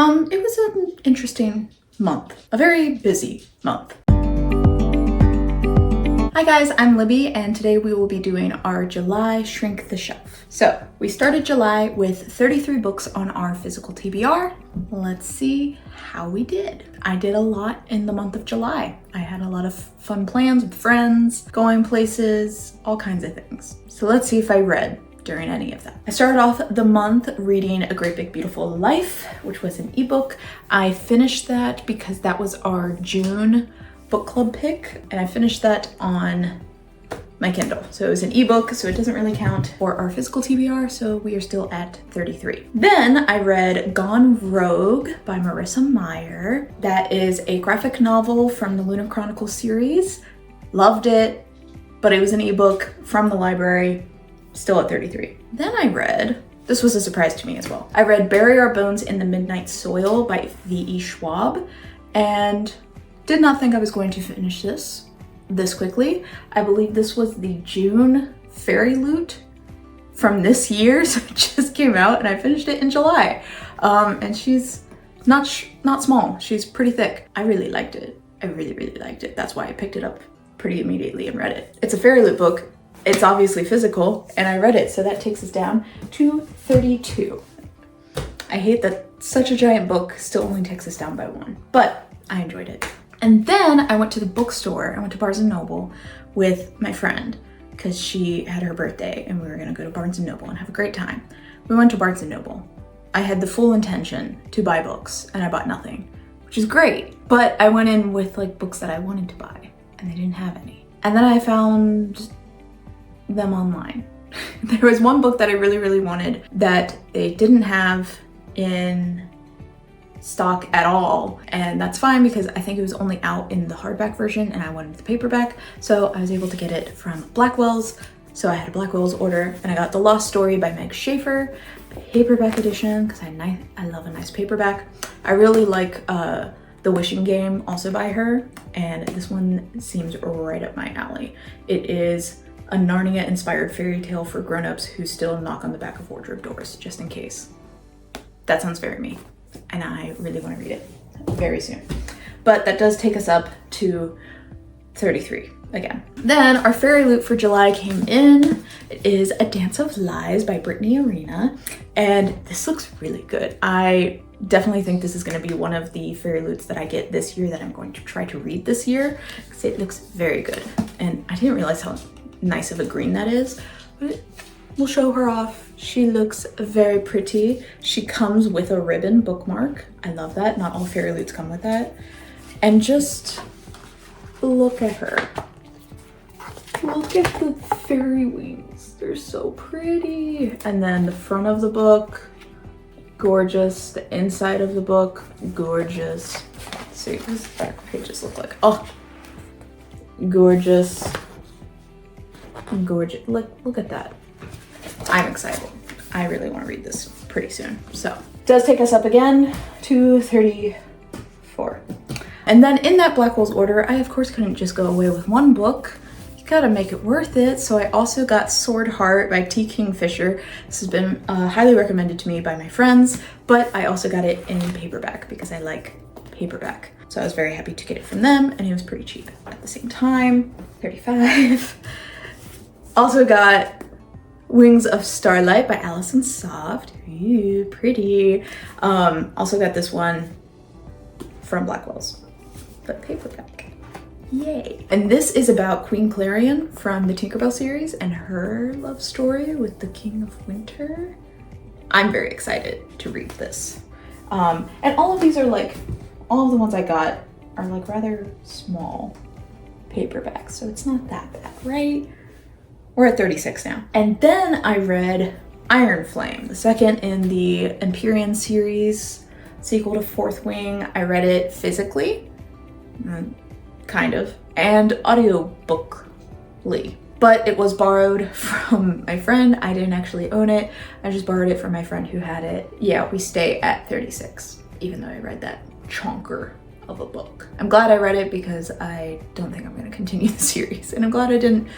It was an interesting month, a very busy month. Hi guys, I'm Libby, and today we will be doing our July Shrink the Shelf. So we started July with 33 books on our physical TBR. Let's see how we did. I did a lot in the month of July. I had a lot of fun plans with friends, going places, all kinds of things. So let's see if I read during any of that. I started off the month reading A Great Big Beautiful Life, which was an ebook. I finished that because that was our June book club pick, and I finished that on my Kindle. So it was an ebook, so it doesn't really count for our physical TBR, so we are still at 33. Then I read Gone Rogue by Marissa Meyer. That is a graphic novel from the Lunar Chronicles series. Loved it, but it was an ebook from the library, still at 33. Then I read, this was a surprise to me as well, I read Bury Our Bones in the Midnight Soil by V.E. Schwab, and did not think I was going to finish this quickly. I believe this was the June Fairy Loot from this year, so it just came out and I finished it in July. And she's not small, she's pretty thick. I really liked it. I really liked it. That's why I picked it up pretty immediately and read it. It's a Fairy Loot book. It's obviously physical, and I read it, so that takes us down to 32. I hate that such a giant book still only takes us down by one, but I enjoyed it. And then I went to the bookstore. I went to Barnes & Noble with my friend because she had her birthday and we were gonna go to Barnes & Noble and have a great time. We went to Barnes & Noble. I had the full intention to buy books and I bought nothing, which is great. But I went in with like books that I wanted to buy and they didn't have any. And then I found them online. There was one book that I really wanted that they didn't have in stock at all, and that's fine because I think it was only out in the hardback version and I wanted the paperback, so I was able to get it from Blackwell's. So I had a Blackwell's order and I got The Lost Story by Meg Schaefer, paperback edition, because I love a nice paperback. I really like The Wishing Game, also by her, and this one seems right up my alley. It is a Narnia inspired fairy tale for grown-ups who still knock on the back of wardrobe doors just in case. That sounds very me, and I really want to read it very soon. But that does take us up to 33 again. Then our Fairy Loot for July came in. It is A Dance of Lies by Brittany Arena, and this looks really good. I definitely think this is going to be one of the Fairy Loots that I get this year that I'm going to try to read this year because it looks very good. And I didn't realize how nice of a green that is, but we'll show her off. She looks very pretty. She comes with a ribbon bookmark. I love that. Not all Fairy Loots come with that. And just look at her. Look at the fairy wings. They're so pretty. And then the front of the book, gorgeous. The inside of the book, gorgeous. Let's see what these back pages look like. Oh, gorgeous. Gorgeous. Look at that. I'm excited. I really want to read this pretty soon. So it does take us up again to 34. And then in that Blackwell's order, I of course couldn't just go away with one book. You gotta make it worth it. So I also got Sword Heart by T. Kingfisher. This has been highly recommended to me by my friends, but I also got it in paperback because I like paperback. So I was very happy to get it from them, and it was pretty cheap at the same time. 35. Also got Wings of Starlight by Alison Soft. Ooh, pretty. Also got this one from Blackwell's, but paperback. Yay. And this is about Queen Clarion from the Tinkerbell series and her love story with the King of Winter. I'm very excited to read this. And all of these are like, all of the ones I got are like rather small paperbacks, so it's not that bad, right? We're at 36 now. And then I read Iron Flame, the second in the Empyrean series, sequel to Fourth Wing. I read it physically, kind of, and audiobookly. But it was borrowed from my friend. I didn't actually own it. I just borrowed it from my friend who had it. Yeah, we stay at 36, even though I read that chonker of a book. I'm glad I read it because I don't think I'm gonna continue the series, and I'm glad I didn't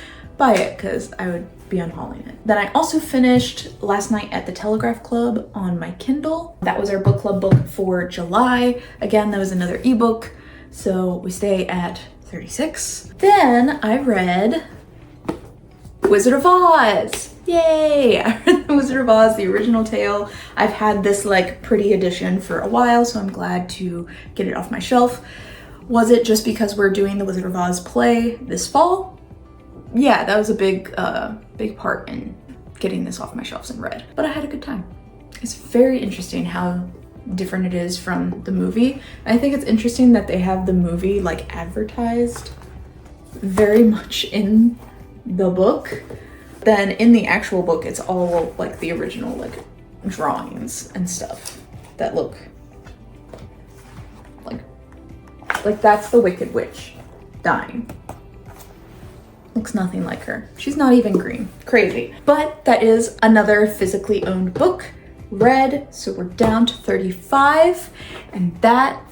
buy it because I would be unhauling it. Then I also finished Last Night at the Telegraph Club on my Kindle. That was our book club book for July. Again, that was another ebook, so we stay at 36. Then I read Wizard of Oz. Yay! I read The Wizard of Oz, the original tale. I've had this like pretty edition for a while, so I'm glad to get it off my shelf. Was it just because we're doing the Wizard of Oz play this fall? Yeah, that was a big part in getting this off my shelves and read. But I had a good time. It's very interesting how different it is from the movie. I think it's interesting that they have the movie like advertised very much in the book. Then in the actual book, it's all like the original like drawings and stuff that look like that's the Wicked Witch dying. Looks nothing like her. She's not even green. Crazy. But that is another physically owned book read. So we're down to 35, and that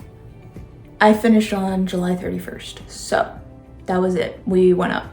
I finished on July 31st. So that was it. We went up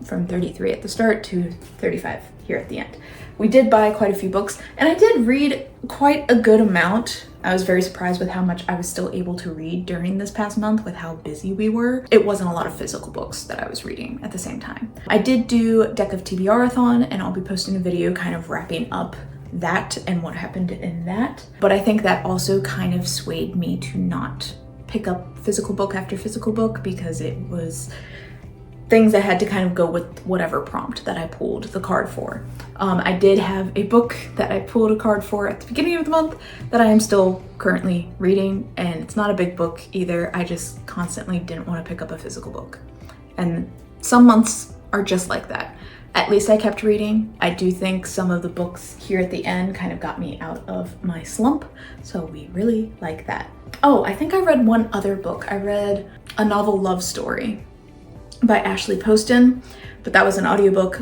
from 33 at the start to 35 here at the end. We did buy quite a few books, and I did read quite a good amount. I was very surprised with how much I was still able to read during this past month with how busy we were. It wasn't a lot of physical books that I was reading at the same time. I did do Deck of TBR-a-thon, and I'll be posting a video kind of wrapping up that and what happened in that. But I think that also kind of swayed me to not pick up physical book after physical book because it was things that had to kind of go with whatever prompt that I pulled the card for. I did have a book that I pulled a card for at the beginning of the month that I am still currently reading, and it's not a big book either. I just constantly didn't want to pick up a physical book. And some months are just like that. At least I kept reading. I do think some of the books here at the end kind of got me out of my slump, so we really like that. Oh, I think I read one other book. I read A Novel Love Story by Ashley Poston, but that was an audiobook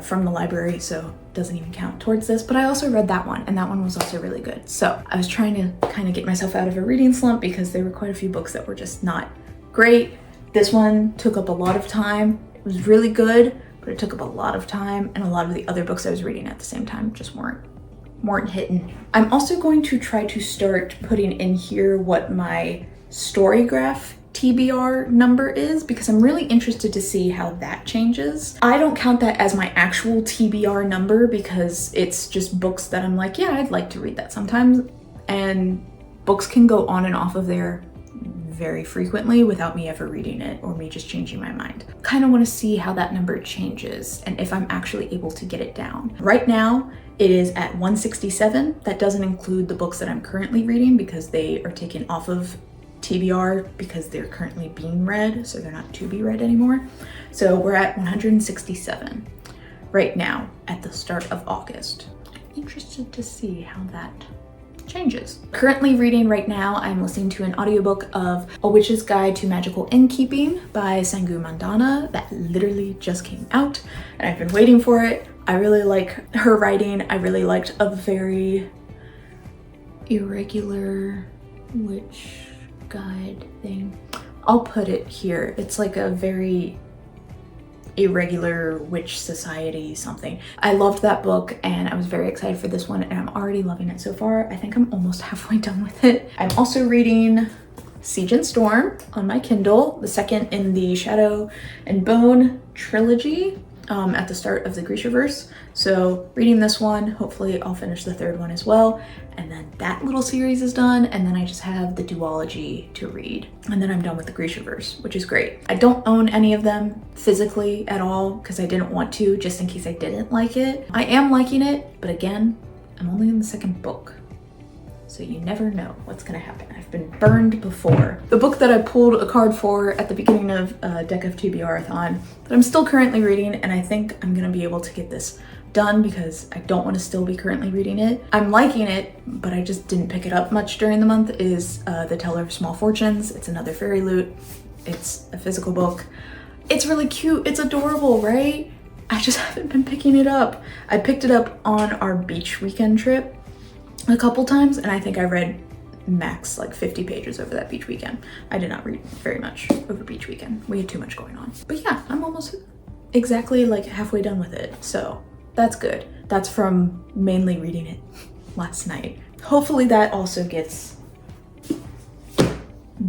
from the library, so it doesn't even count towards this. But I also read that one, and that one was also really good. So I was trying to kind of get myself out of a reading slump because there were quite a few books that were just not great. This one took up a lot of time. It was really good, but it took up a lot of time, and a lot of the other books I was reading at the same time just weren't hitting. I'm also going to try to start putting in here what my Storygraph TBR number is, because I'm really interested to see how that changes. I don't count that as my actual TBR number because it's just books that I'm like, yeah, I'd like to read that sometimes. And books can go on and off of there very frequently without me ever reading it or me just changing my mind. Kind of want to see how that number changes and if I'm actually able to get it down. Right now, it is at 167. That doesn't include the books that I'm currently reading because they are taken off of TBR because they're currently being read, so they're not to be read anymore. So we're at 167 right now at the start of August. I'm interested to see how that changes. Currently reading right now, I'm listening to an audiobook of A Witch's Guide to Magical Innkeeping by Sangu Mandana that literally just came out, and I've been waiting for it. I really like her writing. I really liked A Very Irregular Witch Guide thing. I'll put it here. It's like a very irregular witch society something. I loved that book and I was very excited for this one, and I'm already loving it so far. I think I'm almost halfway done with it. I'm also reading Siege and Storm on my Kindle, the second in the Shadow and Bone trilogy at the start of the Grishaverse. So reading this one, hopefully I'll finish the third one as well. And then that little series is done. And then I just have the duology to read. And then I'm done with the Grishaverse, which is great. I don't own any of them physically at all because I didn't want to, just in case I didn't like it. I am liking it, but again, I'm only in the second book. So you never know what's gonna happen. I've been burned before. The book that I pulled a card for at the beginning of Deck of TBR-a-thon that I'm still currently reading, and I think I'm gonna be able to get this done because I don't want to still be currently reading it. I'm liking it, but I just didn't pick it up much during the month, is The Teller of Small Fortunes. It's another fairy loot. It's a physical book. It's really cute. It's adorable, right? I just haven't been picking it up. I picked it up on our beach weekend trip a couple times, and I think I read max like 50 pages over that beach weekend. I did not read very much over beach weekend. We had too much going on. But yeah, I'm almost exactly like halfway done with it, so that's good. That's from mainly reading it last night. Hopefully that also gets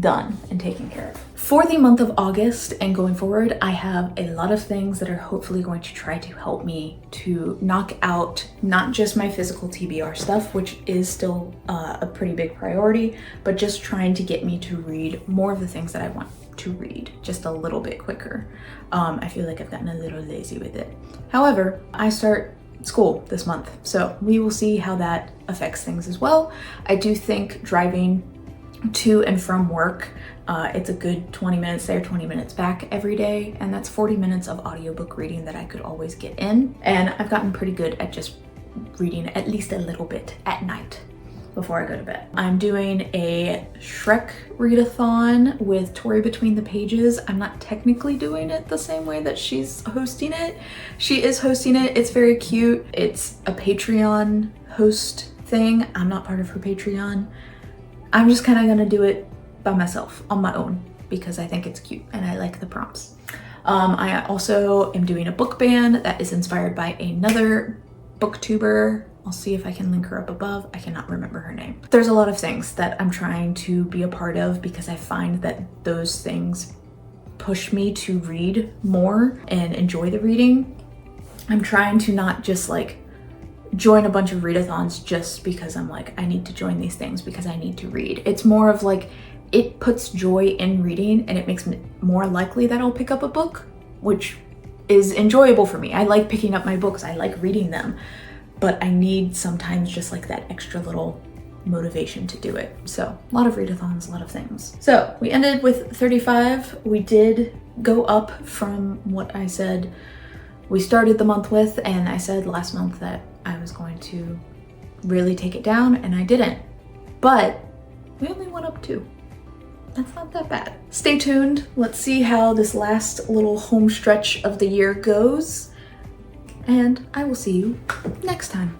done and taken care of. For the month of August and going forward, I have a lot of things that are hopefully going to try to help me to knock out not just my physical TBR stuff, which is still a pretty big priority, but just trying to get me to read more of the things that I want to read just a little bit quicker. I feel like I've gotten a little lazy with it. However, I start school this month, so we will see how that affects things as well. I do think driving to and from work, it's a good 20 minutes there, 20 minutes back every day, and that's 40 minutes of audiobook reading that I could always get in. And I've gotten pretty good at just reading at least a little bit at night before I go to bed. I'm doing a Shrek readathon with Tori Between the Pages. I'm not technically doing it the same way that she's hosting it. She is hosting it. It's very cute. It's a Patreon host thing. I'm not part of her Patreon. I'm just kind of gonna do it by myself on my own because I think it's cute and I like the prompts. I also am doing a book band that is inspired by another booktuber. I'll see if I can link her up above. I cannot remember her name. There's a lot of things that I'm trying to be a part of because I find that those things push me to read more and enjoy the reading. I'm trying to not just like join a bunch of readathons just because I'm like, I need to join these things because I need to read. It's more of like, it puts joy in reading and it makes me more likely that I'll pick up a book, which is enjoyable for me. I like picking up my books. I like reading them, but I need sometimes just like that extra little motivation to do it. So a lot of readathons, a lot of things. So we ended with 35. We did go up from what I said we started the month with, and I said last month that I was going to really take it down, and I didn't. But we only went up 2. That's not that bad. Stay tuned. Let's see how this last little home stretch of the year goes, and I will see you next time.